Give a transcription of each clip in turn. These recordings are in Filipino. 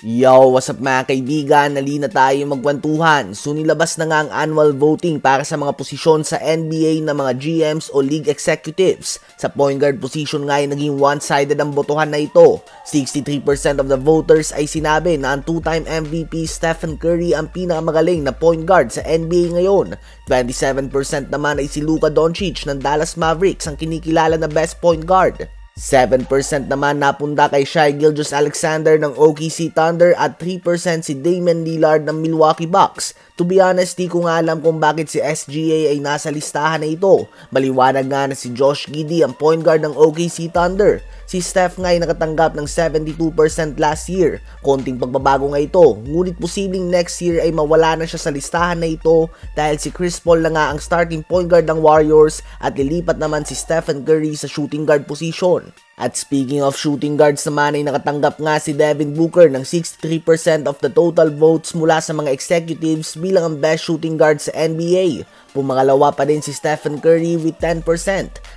Yo, what's up mga kaibigan? Nali na tayo magkwentuhan. So nilabas na nga ang annual voting para sa mga posisyon sa NBA ng mga GMs o league executives. Sa point guard position nga ay naging one-sided ang botohan na ito. 63% of the voters ay sinabi na ang two-time MVP Stephen Curry ang pinakamagaling na point guard sa NBA ngayon. 27% naman ay si Luka Doncic ng Dallas Mavericks ang kinikilala na best point guard. 7% naman napunta kay Shai Gilgeous-Alexander ng OKC Thunder at 3% si Damian Lillard ng Milwaukee Bucks. To be honest, di ko nga alam kung bakit si SGA ay nasa listahan na ito. Maliwanag nga na si Josh Giddey ang point guard ng OKC Thunder. Si Steph nga ay nakatanggap ng 72% last year. Konting pagbabago nga ito, ngunit posibleng next year ay mawala na siya sa listahan na ito dahil si Chris Paul na nga ang starting point guard ng Warriors at lilipat naman si Stephen Curry sa shooting guard position. At speaking of shooting guards naman ay nakatanggap nga si Devin Booker ng 63% of the total votes mula sa mga executives bilang ang best shooting guard sa NBA. Pumangalawa pa din si Stephen Curry with 10%.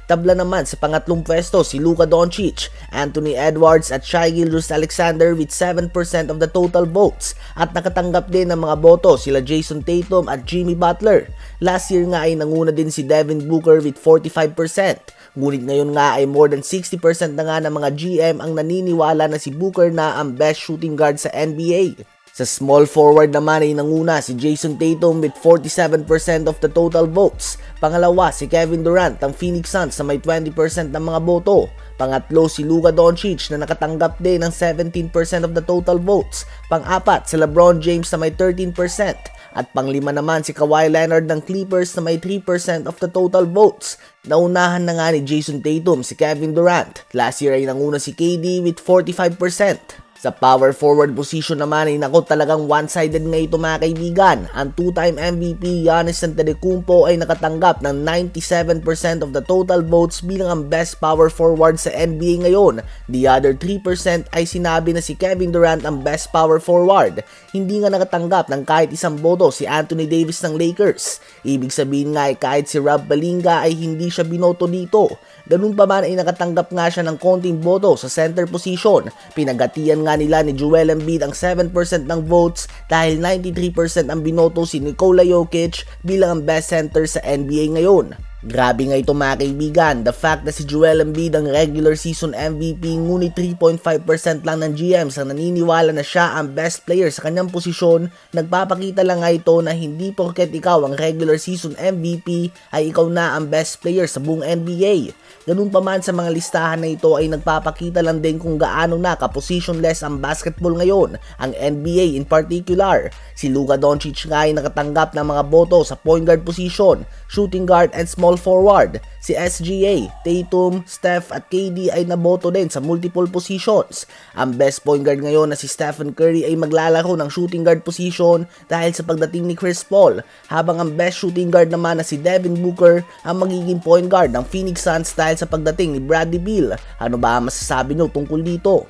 Tabla naman sa pangatlong pwesto si Luka Doncic, Anthony Edwards at Shai Gilgeous-Alexander with 7% of the total votes. At nakatanggap din ng mga boto sila Jason Tatum at Jimmy Butler. Last year nga ay nanguna din si Devin Booker with 45%. Ngunit ngayon nga ay more than 60% na nga ng mga GM ang naniniwala na si Booker na ang best shooting guard sa NBA. Sa small forward naman ay nanguna si Jason Tatum with 47% of the total votes. Pangalawa si Kevin Durant ng Phoenix Suns na may 20% ng mga boto. Pangatlo si Luka Doncic na nakatanggap din ng 17% of the total votes. Pang-apat si LeBron James na may 13%. At panglima naman si Kawhi Leonard ng Clippers na may 3% of the total votes. Naunahan na nga ni Jason Tatum si Kevin Durant. Last year ay nanguna si KD with 45%. Sa power forward position naman ay nako talagang one-sided nga ito mga kaibigan. Ang two-time MVP Giannis Antetokounmpo ay nakatanggap ng 97% of the total votes bilang ang best power forward sa NBA ngayon. The other 3% ay sinabi na si Kevin Durant ang best power forward. Hindi nga nakatanggap ng kahit isang boto si Anthony Davis ng Lakers. Ibig sabihin nga ay kahit si Rob Pelinka ay hindi siya binoto dito. Ganun pa man ay nakatanggap nga siya ng konting boto sa center position. Pinagatian nga nila ni Joel Embiid ang 7% ng votes dahil 93% ang binoto si Nikola Jokic bilang ang best center sa NBA ngayon. Grabe nga ito mga kaibigan, the fact na si Joel Embiid ang regular season MVP ngunit 3.5% lang ng GMs ang naniniwala na siya ang best player sa kanyang posisyon, nagpapakita lang nga ito na hindi porket ikaw ang regular season MVP ay ikaw na ang best player sa buong NBA. Ganun pa man sa mga listahan na ito ay nagpapakita lang din kung gaano na ka-positionless ang basketball ngayon, ang NBA in particular. Si Luka Doncic nga ay nakatanggap ng mga boto sa point guard position, shooting guard and small forward. Si SGA, Tatum, Steph at KD ay naboto din sa multiple positions. Ang best point guard ngayon na si Stephen Curry ay maglalaro ng shooting guard position dahil sa pagdating ni Chris Paul, habang ang best shooting guard naman na si Devin Booker ang magiging point guard ng Phoenix Suns dahil sa pagdating ni Bradley Beal. Ano ba ang masasabi nyo tungkol dito?